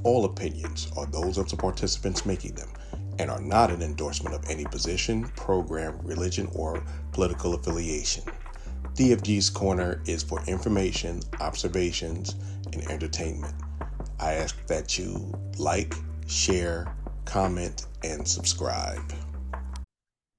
All opinions are those of the participants making them and are not an endorsement of any position, program, religion, or political affiliation. DFG's Corner is for information, observations, and entertainment. I ask that you like, share, comment, and subscribe.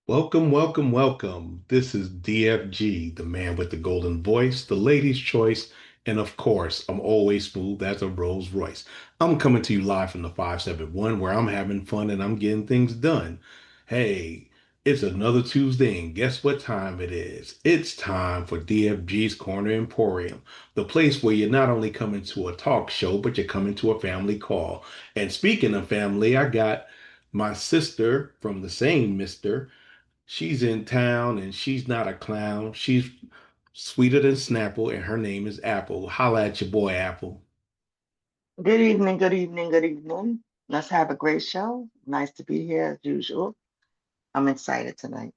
Welcome, welcome, welcome. This is DFG, the man with the golden voice, the lady's choice, and of course, I'm always smooth as a Rolls Royce. I'm coming to you live from the 571 where I'm having fun and I'm getting things done. Hey, it's another Tuesday, and guess what time it is? It's time for DFG's Corner Emporium, the place where you're not only coming to a talk show, but you're coming to a family call. And speaking of family, I got my sister from the same mister. She's in town and she's not a clown. She's sweeter than Snapple, and her name is Apple. Holla at your boy, Apple. Good evening, good evening, good evening. Let's have a great show. Nice to be here as usual. I'm excited tonight.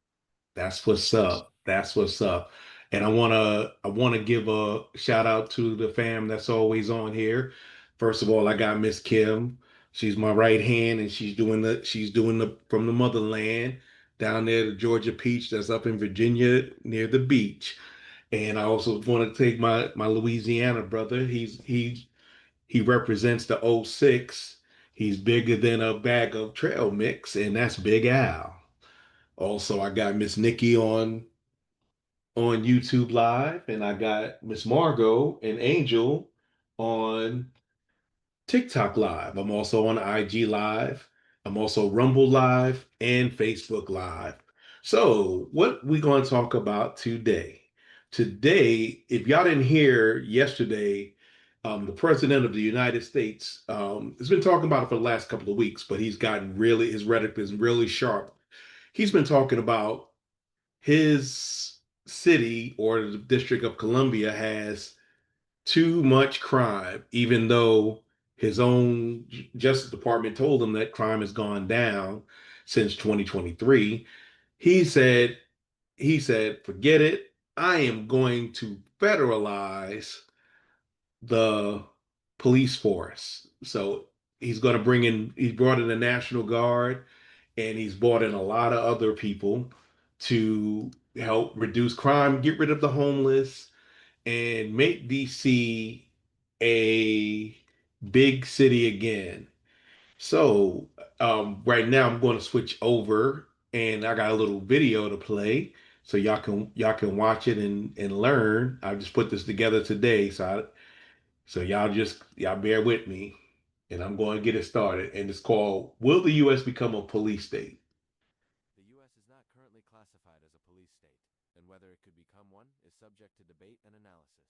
That's what's up. That's what's up. And I wanna give a shout out to the fam that's always on here. First of all, I got Miss Kim. She's my right hand, and she's doing the from the motherland down there, the Georgia Peach that's up in Virginia near the beach. And I also want to take my Louisiana brother. He represents the '06. He's bigger than a bag of trail mix, and that's Big Al. Also, I got Miss Nikki on YouTube Live, and I got Miss Margot and Angel on TikTok Live. I'm also on IG Live. I'm also Rumble Live and Facebook Live. So, what we going to talk about today? Today, if y'all didn't hear yesterday, the President of the United States has been talking about it for the last couple of weeks, but he's gotten really, his rhetoric is really sharp. He's been talking about his city or the District of Columbia has too much crime, even though his own Justice Department told him that crime has gone down since 2023. He said, forget it. I am going to federalize the police force. So he brought in the National Guard, and he's brought in a lot of other people to help reduce crime, get rid of the homeless, and make DC a big city again. So right now I'm going to switch over, and I got a little video to play so y'all can watch it and learn. I just put this together today, so y'all bear with me, and I'm going to get it started. And it's called "Will the U.S. Become a Police State?" The U.S. is not currently classified as a police state, and whether it could become one is subject to debate and analysis.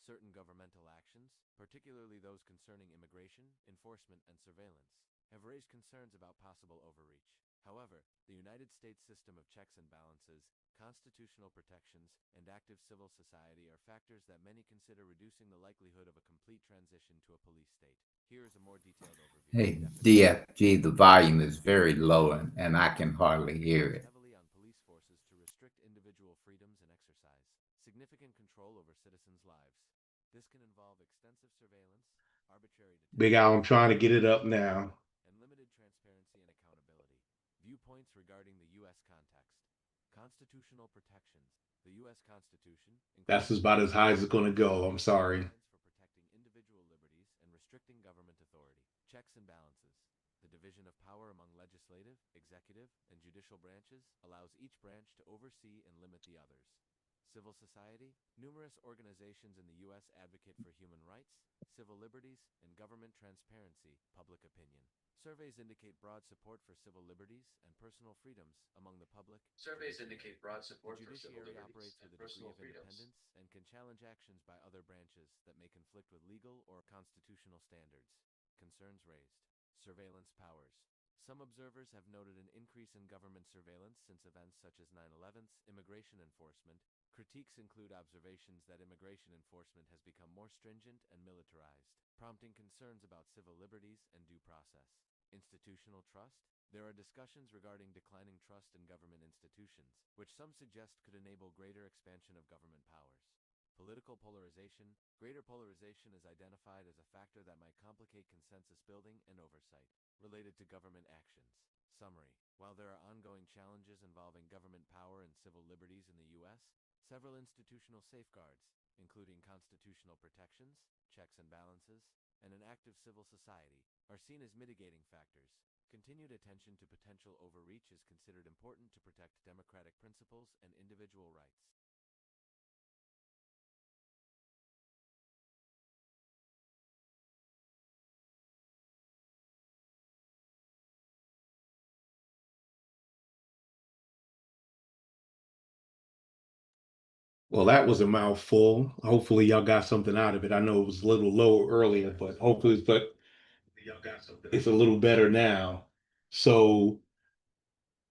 Certain governmental actions, particularly those concerning immigration, enforcement, and surveillance, have raised concerns about possible overreach. However, the United States system of checks and balances, constitutional protections, and active civil society are factors that many consider reducing the likelihood of a complete transition to a police state. Here is a more detailed overview. Hey, Definition. DFG, the volume is very low and I can hardly hear Relies it. heavily on police forces to restrict individual freedoms and exercise significant control over citizens' lives. This can involve extensive surveillance, arbitrary Big Al, detention, I'm trying to get it up intimidation, now. and limited transparency and accountability. Viewpoints regarding the U.S. context. Constitutional protections. The U.S. Constitution, That's including about as Article high as 1, it's going to go. I'm sorry. provides for protecting individual liberties and restricting government authority. Checks and balances. The division of power among legislative, executive, and judicial branches allows each branch to oversee and limit the others. Civil society. Numerous organizations in the U.S. advocate for human rights, civil liberties, and government transparency, public opinion. Surveys indicate broad support for civil liberties and personal freedoms among the public. Judiciary. The judiciary operates with a degree of independence and can challenge actions by other branches that may conflict with legal or constitutional standards. Concerns raised. Surveillance powers. Some observers have noted an increase in government surveillance since events such as 9/11's immigration enforcement. Critiques include observations that immigration enforcement has become more stringent and militarized, prompting concerns about civil liberties and due process. Institutional trust. There are discussions regarding declining trust in government institutions, which some suggest could enable greater expansion of government powers. Political polarization. Greater polarization is identified as a factor that might complicate consensus building and oversight related to government actions. Summary. While there are ongoing challenges involving government power and civil liberties in the U.S., several institutional safeguards, including constitutional protections, checks and balances, and an active civil society, are seen as mitigating factors. Continued attention to potential overreach is considered important to protect democratic principles and individual rights. Well, that was a mouthful. Hopefully, y'all got something out of it. I know it was a little low earlier, but hopefully, y'all got something. It's a little better now. So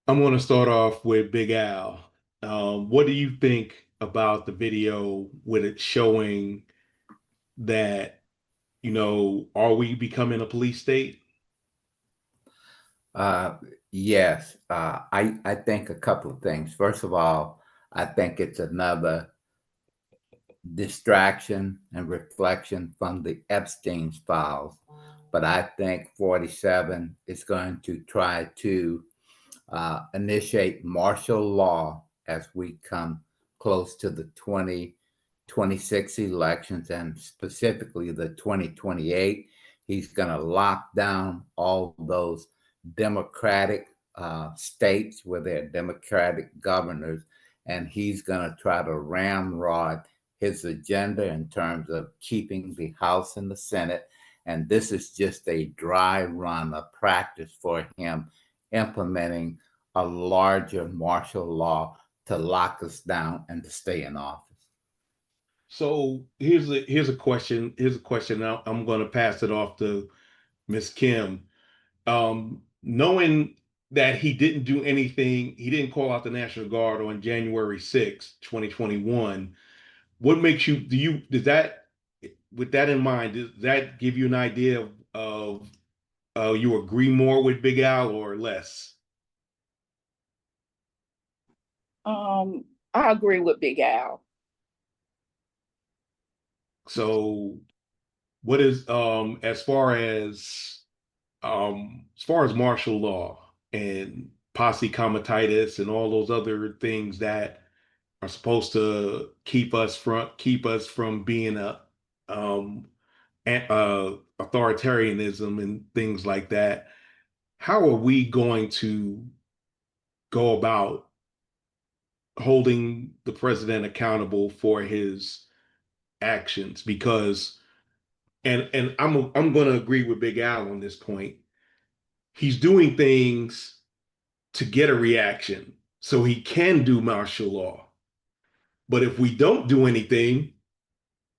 I'm going to start off with Big Al. What do you think about the video with it showing that, are we becoming a police state? Yes, I think a couple of things. First of all, I think it's another distraction and reflection from the Epstein files. But I think 47 is going to try to initiate martial law as we come close to the 2026 elections and specifically the 2028. He's going to lock down all those Democratic states where there are Democratic governors, and he's going to try to ramrod his agenda in terms of keeping the House and the Senate. And this is just a dry run, a practice for him implementing a larger martial law to lock us down and to stay in office. So here's a question. Now I'm going to pass it off to Miss Kim. Knowing that he didn't do anything, he didn't call out the National Guard on January 6, 2021. What makes you does that, with that in mind, does that give you an idea of you agree more with Big Al or less? I agree with Big Al. So what is as far as martial law and posse comitatus and all those other things that are supposed to keep us from being authoritarianism and things like that. How are we going to go about holding the president accountable for his actions? Because and I'm going to agree with Big Al on this point. He's doing things to get a reaction so he can do martial law. But if we don't do anything,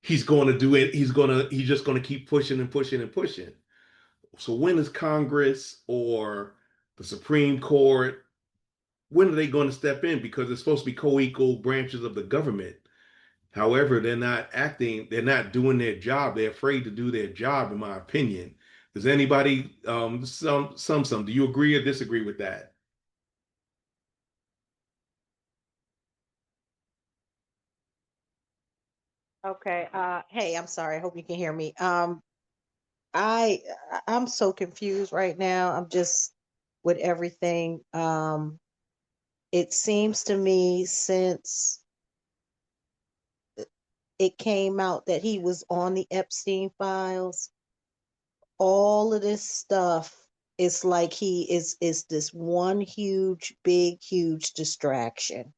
he's going to do it. He's just going to keep pushing and pushing and pushing. So when is Congress or the Supreme Court, when are they going to step in? Because it's supposed to be co-equal branches of the government. However, they're not acting, they're not doing their job. They're afraid to do their job, in my opinion. Does anybody, do you agree or disagree with that? Okay. Hey, I'm sorry. I hope you can hear me. I I'm so confused right now. I'm just with everything. It seems to me since it came out that he was on the Epstein files, all of this stuff is like he is this one huge, big, huge distraction.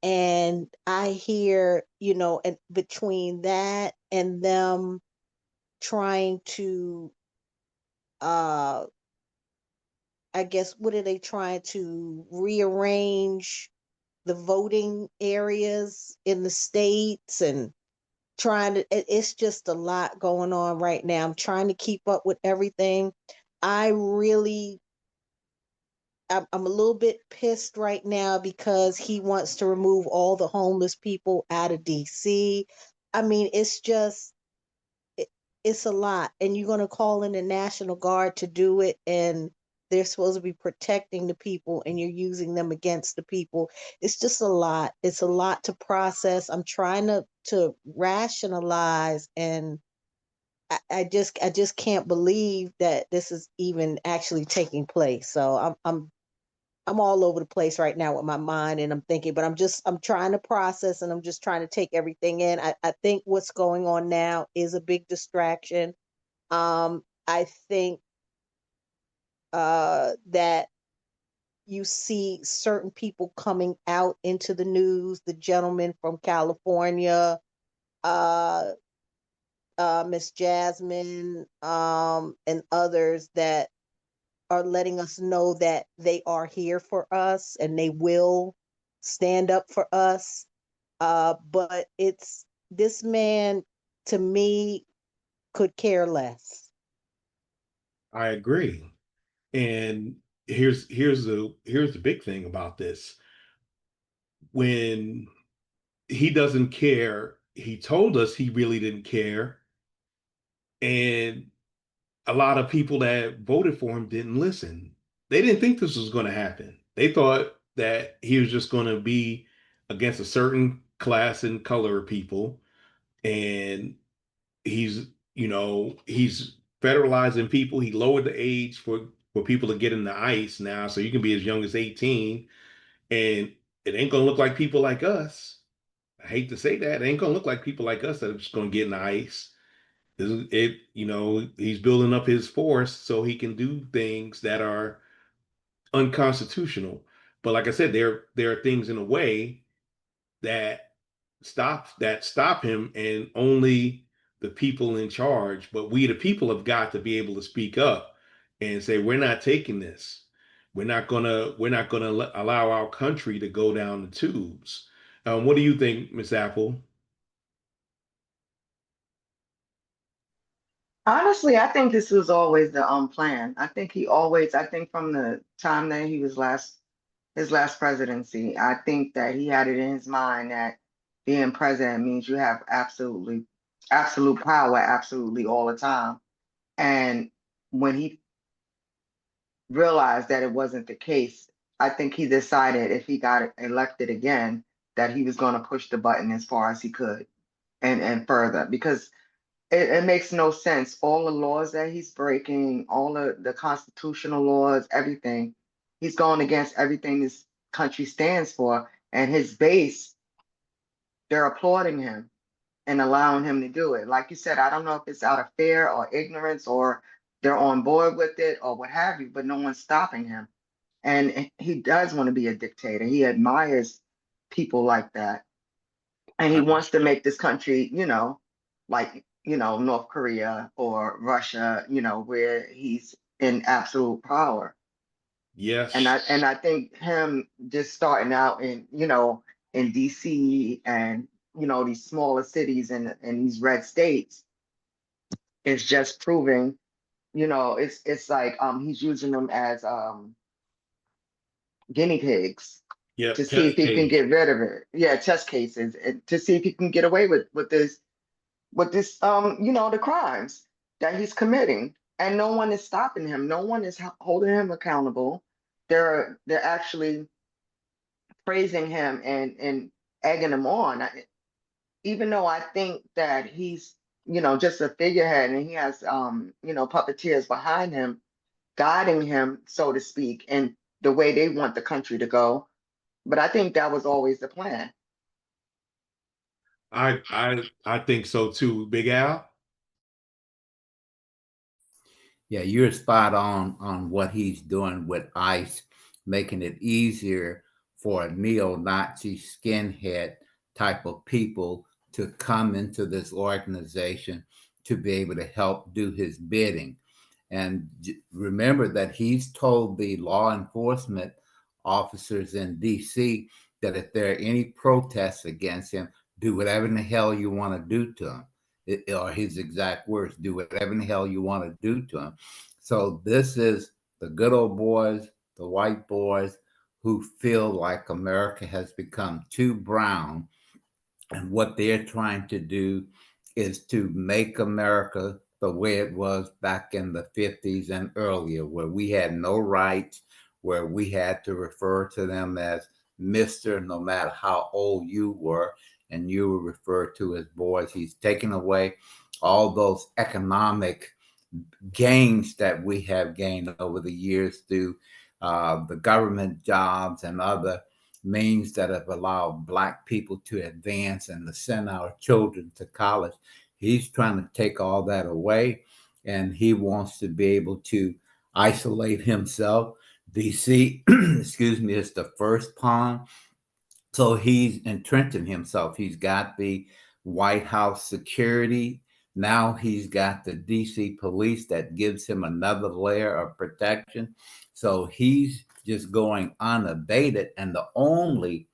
And I hear, and between that and them trying to uh I guess what are they trying to rearrange the voting areas in the states and it's just a lot going on right now. I'm trying to keep up with everything. I really I'm a little bit pissed right now because he wants to remove all the homeless people out of DC. I mean, it's just it, it's a lot, and you're going to call in the National Guard to do it, and they're supposed to be protecting the people and you're using them against the people. It's just a lot. It's a lot to process. I'm trying to rationalize, and I just can't believe that this is even actually taking place. So I'm all over the place right now with my mind, and I'm thinking, but I'm trying to process, and I'm just trying to take everything in. I think what's going on now is a big distraction. I think that you see certain people coming out into the news, the gentleman from California, uh, Miss Jasmine, and others that are letting us know that they are here for us and they will stand up for us. But it's this man, to me, could care less. I agree. And here's the big thing about this. When he doesn't care, he told us he really didn't care, and a lot of people that voted for him didn't listen. They didn't think this was going to happen. They thought that he was just going to be against a certain class and color of people, and he's he's federalizing people. He lowered the age for people to get in the ice now, so you can be as young as 18, and it ain't gonna look like people like us. I hate to say that. It ain't gonna look like people like us that are just gonna get in the ice. He's building up his force so he can do things that are unconstitutional. But like I said, there are things in a way that stop him, and only the people in charge. But we, the people, have got to be able to speak up and say, we're not taking this. We're not gonna allow our country to go down the tubes. What do you think, Miss Apple? Honestly, I think this was always the plan. I think from the time that he was his last presidency, I think that he had it in his mind that being president means you have absolute power, absolutely all the time. And when he realized that it wasn't the case, I think he decided if he got elected again, that he was going to push the button as far as he could and further, because it makes no sense. All the laws that he's breaking, all the constitutional laws, everything, he's going against everything this country stands for. And his base, they're applauding him and allowing him to do it. Like you said, I don't know if it's out of fear or ignorance or they're on board with it or what have you, but no one's stopping him. And he does want to be a dictator. He admires people like that. And he wants to make this country, like, North Korea or Russia, where he's in absolute power. And I Yes. and I think him just starting out in DC and these smaller cities and these red states is just proving, it's like he's using them as guinea pigs to Yep. see if Test he can case. get rid of it. Yeah, test cases, and to see if he can get away with this the crimes that he's committing. And no one is stopping him. No one is holding him accountable. They're actually praising him and egging him on. Even though I think that he's just a figurehead and he has puppeteers behind him guiding him, so to speak, in the way they want the country to go. But I think that was always the plan. I think so too, Big Al. Yeah, you're spot on what he's doing with ICE, making it easier for a neo-Nazi skinhead type of people to come into this organization to be able to help do his bidding. And remember that he's told the law enforcement officers in DC that if there are any protests against him, do whatever in the hell you want to do to him. Or his exact words, do whatever in the hell you want to do to him. So this is the good old boys, the white boys who feel like America has become too brown. And what they're trying to do is to make America the way it was back in the 50s and earlier, where we had no rights, where we had to refer to them as Mr., no matter how old you were, and you were referred to as boys. He's taken away all those economic gains that we have gained over the years through the government jobs and other means that have allowed Black people to advance and to send our children to college. He's trying to take all that away, and he wants to be able to isolate himself. DC, excuse me, is the first pawn. So he's entrenching himself. He's got the White House security. Now he's got the DC police that gives him another layer of protection. So he's just going unabated. And the only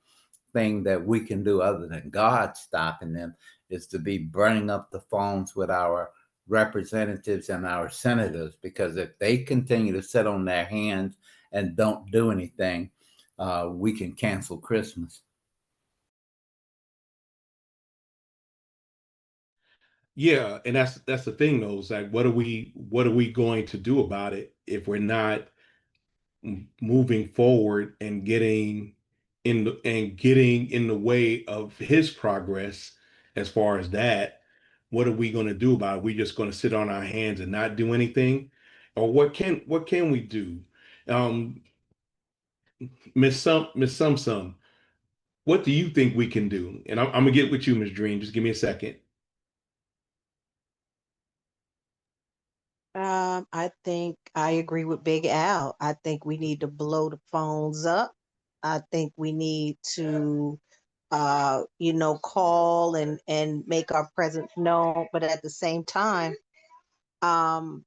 thing that we can do other than God stopping them is to be burning up the phones with our representatives and our senators, because if they continue to sit on their hands and don't do anything, we can cancel Christmas. Yeah, and that's the thing though. It's like, what are we going to do about it if we're not moving forward and getting in the way of his progress as far as that? What are we going to do about it? We just going to sit on our hands and not do anything, or what can we do? Um, Miss Sum, what do you think we can do? And I'm gonna get with you, Miss Dream. Just give me a second. I think I agree with Big Al. I think we need to blow the phones up. I think we need to, call and make our presence known. But at the same time, um,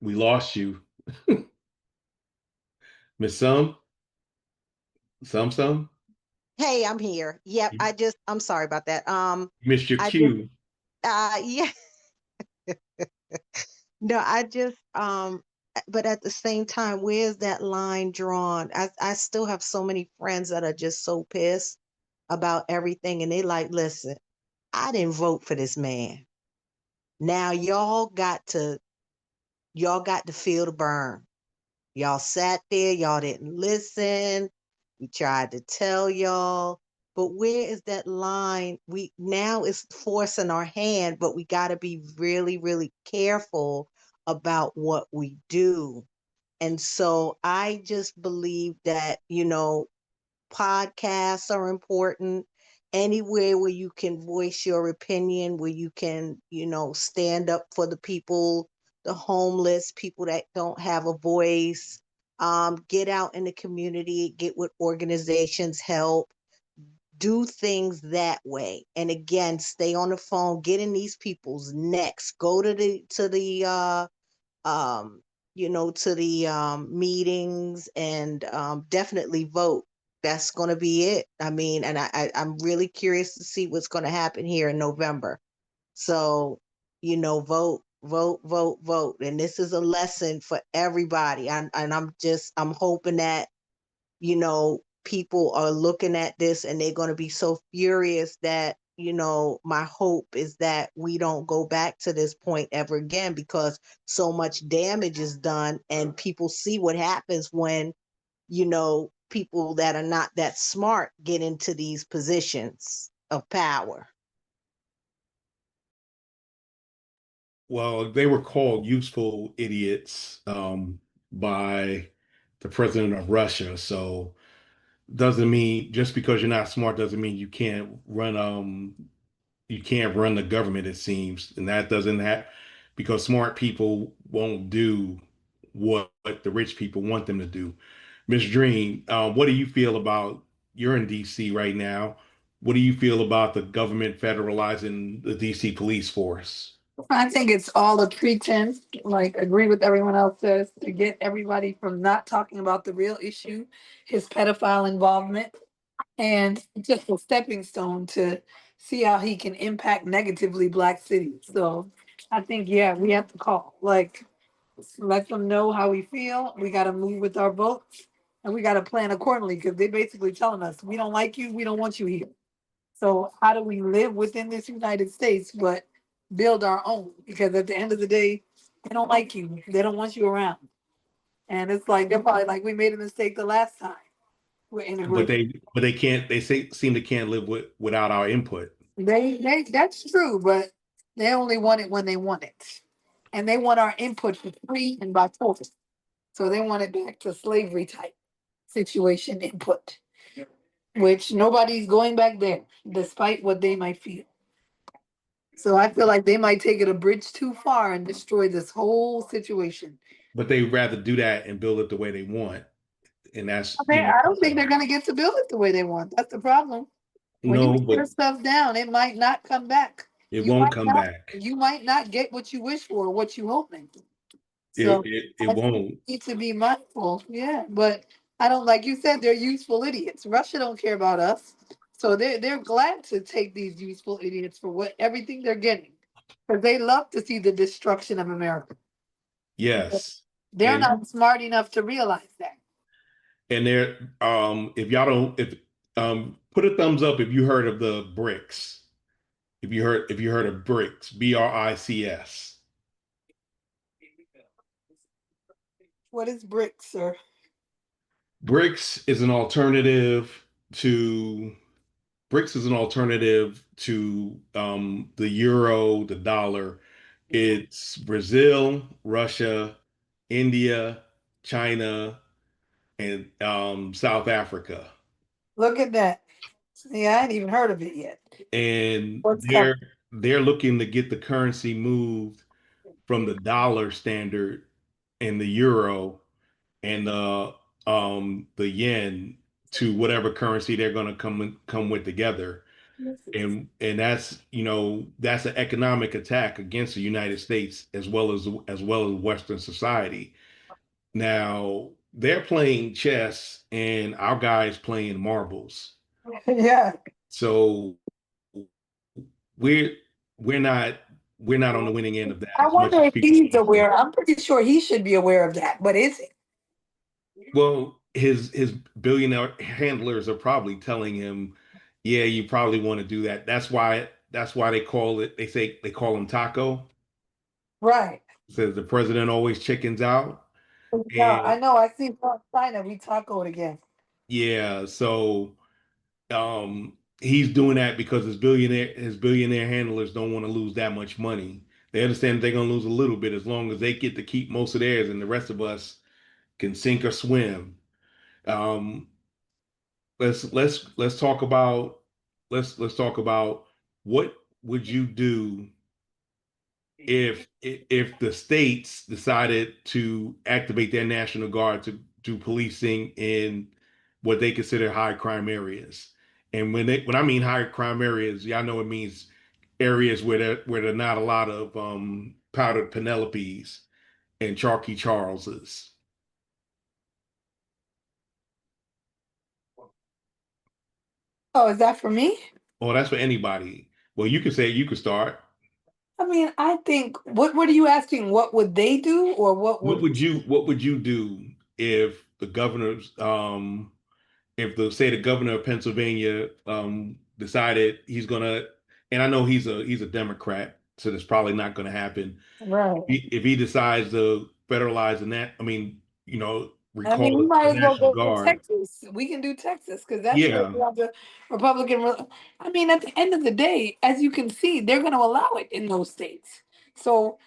We lost you, Miss Sum. hey, I'm here. Yep, You I'm sorry about that. missed your I just, cue. yeah, no, but at the same time, where's that line drawn? I still have so many friends that are just so pissed about everything, and they like, listen, I didn't vote for this man. Now y'all got to feel the burn. Y'all sat there, y'all didn't listen. We tried to tell y'all, but where is that line? We now it's forcing our hand, but we got to be really, really careful about what we do. And so I just believe that, podcasts are important. Anywhere where you can voice your opinion, where you can, stand up for the people, the homeless, people that don't have a voice. Get out in the community, get with organizations, help, do things that way. And again, stay on the phone, get in these people's necks, go um, to the meetings, and definitely vote. That's going to be it. I mean, and I'm really curious to see what's going to happen here in November. So, vote, vote, vote, vote. And this is a lesson for everybody. And I'm hoping that people are looking at this and they're going to be so furious that, my hope is that we don't go back to this point ever again, because so much damage is done and people see what happens when, people that are not that smart get into these positions of power. Well, they were called useful idiots by the president of Russia. So doesn't mean just because you're not smart doesn't mean you can't run the government, it seems. And that doesn't have because smart people won't do what the rich people want them to do. Miss Dream, what do you feel about you're in DC right now? What do you feel about the government federalizing the DC police force? I think it's all a pretense, like agree with everyone else says, to get everybody from not talking about the real issue, his pedophile involvement, and just a stepping stone to see how he can impact negatively Black cities. So I think, yeah, we have to call, like, let them know how we feel. We got to move with our votes and we got to plan accordingly, because they're basically telling us, we don't like you, we don't want you here. So how do we live within this United States but build our own? Because at the end of the day, they don't like you. They don't want you around. And it's like they're probably like, we made a mistake the last time. We're But integrated. they can't they say seem to can't live without our input. They that's true, but they only want it when they want it. And they want our input for free and by force. So they want it back to slavery type situation input, which nobody's going back there, despite what they might feel. So I feel like they might take it a bridge too far and destroy this whole situation. But they rather do that and build it the way they want. And that's, I mean, I don't think they're gonna get to build it the way they want. That's the problem. When you no, tear but stuff down, it might not come back. it You won't might come not back. you might not get what you wish for, what you hoping. It So it, it I think we won't. need to be mindful. Yeah, but I don't like you said they're useful idiots. Russia don't care about us. So they're glad to take these useful idiots for what everything they're getting. Because they love to see the destruction of America. Yes. They're And not smart enough to realize that. there if y'all don't if put a thumbs up if you heard of the BRICS. If you heard of BRICS, BRICS. What is BRICS, sir? BRICS is an alternative to BRICS is an alternative to the euro, the dollar. It's Brazil, Russia, India, China, and South Africa. Look at that. Yeah, I ain't even heard of it yet. And What's they're coming? they're looking to get the currency moved from the dollar standard and the euro and the yen to whatever currency they're going to come with together. And that's that's an economic attack against the United States as well as Western society. Now they're playing chess and our guys playing marbles. Yeah. So we're we're not we're not on the winning end of that I as much wonder as if people he's want to think. aware. I'm pretty sure he should be aware of that, but is he? Well, his billionaire handlers are probably telling him, yeah, you probably want to do that. That's why they call him Taco. Right. Says the president always chickens out. Yeah, And I know. I see from China we taco it again. yeah, so he's doing that because his billionaire handlers don't want to lose that much money. They understand they're gonna lose a little bit as long as they get to keep most of theirs and the rest of us can sink or swim. Um, let's talk about let's talk about what would you do if the states decided to activate their national guard to do policing in what they consider high crime areas. And when I mean high crime areas, y'all know it means areas where there are not a lot of powdered Penelopes and chalky Charleses. Oh, is that for me? Oh, that's for anybody. Well, you could start. I mean, I think what are you asking? What would they do or what What would would you do if the governors if the say the governor of Pennsylvania decided he's gonna, and I know he's a Democrat, so that's probably not gonna happen. right. If he decides to federalize the I recall mean, we might the as well National go to Guard. Texas. We can do Texas because that's where Yeah, we have the Republican. I mean, at the end of the day, as you can see, they're going to allow it in those states. So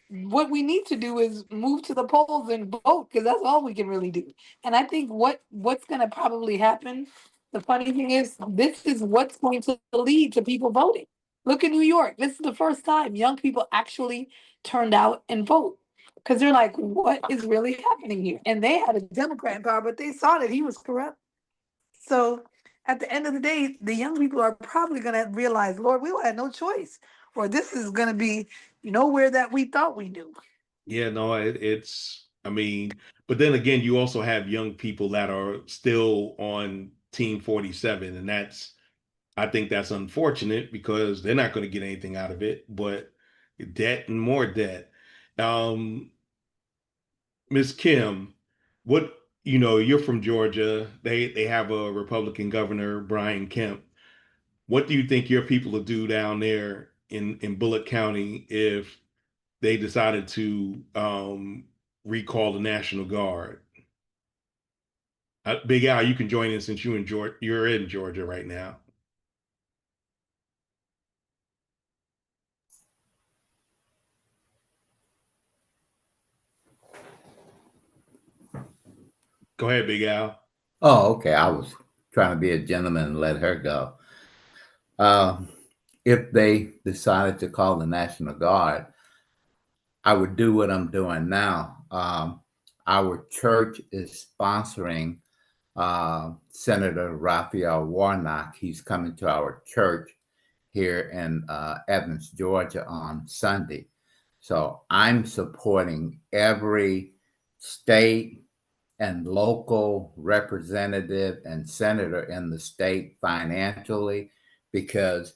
what we need to do is move to the polls and vote because that's all we can really do. And I think what's going to probably happen. The funny thing is, this is what's going to lead to people voting. Look at New York. This is the first time young people actually turned out and vote because they're like, what is really happening here? And they had a Democrat in power, but they saw that he was corrupt. So at the end of the day, the young people are probably going to realize, Lord, we had no choice, or this is going to be nowhere that we thought we knew. yeah, no, it's I mean, but then again, you also have young people that are still on Team 47, and I think that's unfortunate because they're not going to get anything out of it, but debt and more debt. Um, Miss Kim, you're from Georgia. They have a Republican governor, Brian Kemp. What do you think your people will do down there in Bullitt County if they decided to recall the National Guard? Big Al, you can join in since you're in Georgia right now. Go ahead, Big Al. Oh, okay. I was trying to be a gentleman and let her go. If they decided to call the National Guard, I would do what I'm doing now. Our church is sponsoring Senator Raphael Warnock. He's coming to our church here in Evans, Georgia on Sunday. So I'm supporting every state and local representative and senator in the state financially, because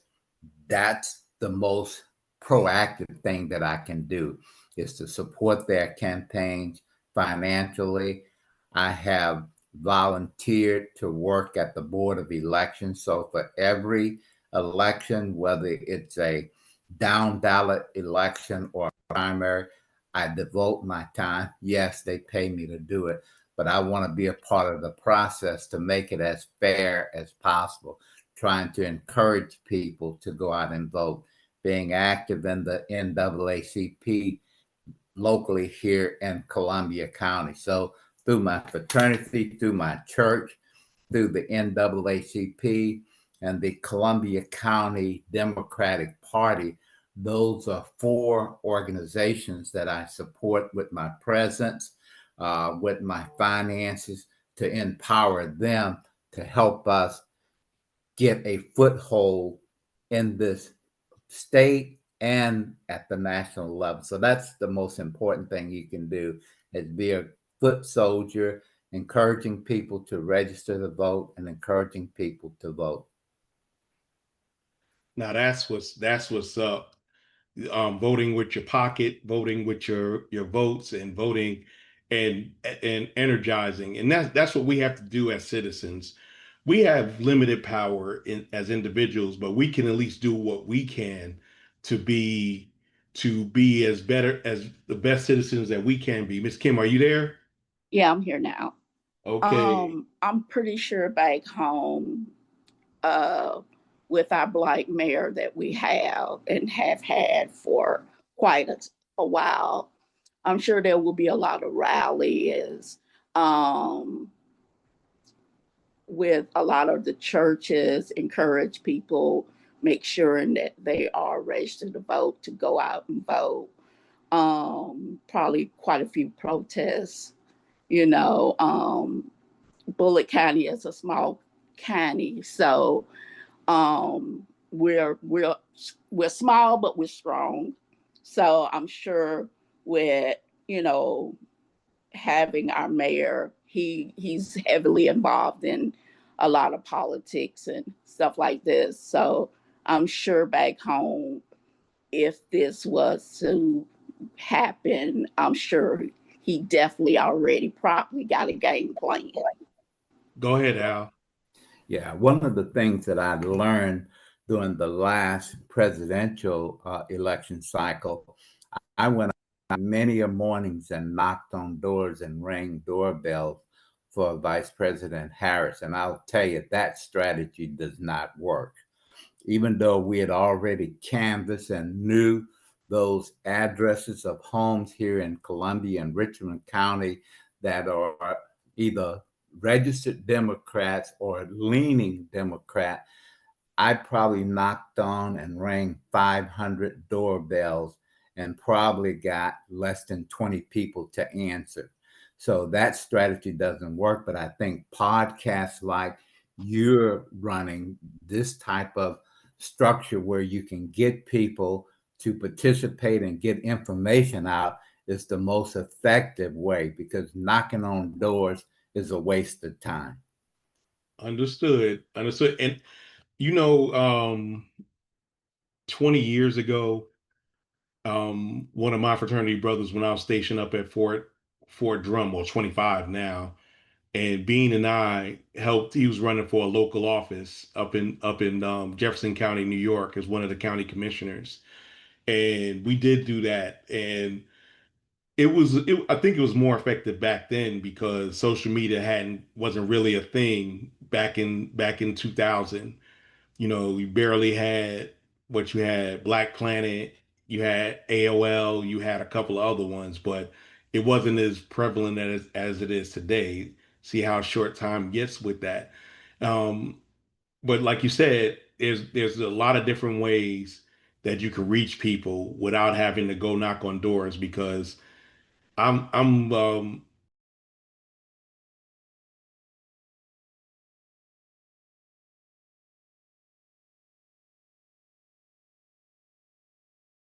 that's the most proactive thing that I can do, is to support their campaigns financially. I have volunteered to work at the Board of Elections. So for every election, whether it's a down ballot election or a primary, I devote my time. Yes, they pay me to do it, but I want to be a part of the process to make it as fair as possible, trying to encourage people to go out and vote, being active in the NAACP locally here in Columbia County. So through my fraternity, through my church, through the NAACP and the Columbia County Democratic Party, those are 4 organizations that I support with my presence, with my finances, to empower them to help us get a foothold in this state and at the national level. So that's the most important thing you can do, is be a foot soldier, encouraging people to register to vote and encouraging people to vote. Now that's what's up. Voting with your pocket, voting with your votes, and voting and energizing. And that's what we have to do as citizens. We have limited power as individuals, but we can at least do what we can to be as better as the best citizens that we can be. Miss Kim, are you there? Yeah, I'm here now. Okay. I'm pretty sure back home, uh, with our black mayor that we have and have had for quite a while, I'm sure there will be a lot of rallies, um, with a lot of the churches, encourage people, make sure that they are registered to vote, to go out and vote. Probably quite a few protests, you know. Bullitt County is a small county, so we're small, but we're strong. So I'm sure with, you know, having our mayor, he's heavily involved in a lot of politics and stuff like this. So I'm sure back home, if this was to happen, I'm sure he definitely already probably got a game plan. Go ahead, Al. Yeah, one of the things that I learned during the last presidential election cycle, I went out many a mornings and knocked on doors and rang doorbells for Vice President Harris. And I'll tell you, that strategy does not work. Even though we had already canvassed and knew those addresses of homes here in Columbia and Richmond County that are either registered Democrats or leaning Democrat, I probably knocked on and rang 500 doorbells and probably got less than 20 people to answer. So that strategy doesn't work. But I think podcasts like you're running, this type of structure where you can get people to participate and get information out, is the most effective way, because knocking on doors is a waste of time. Understood. Understood. And you know, 20 years ago, one of my fraternity brothers, when I was stationed up at Fort Drum, well, 25 now, and Bean and I helped. He was running for a local office up in Jefferson County, New York, as one of the county commissioners, and we did do that. And I think it was more effective back then because social media hadn't wasn't really a thing back in 2000. You know, you barely had what you had Black Planet, you had AOL, you had a couple of other ones, but it wasn't as prevalent as it is today. See how short time gets with that. Um, but like you said, there's a lot of different ways that you can reach people without having to go knock on doors because I'm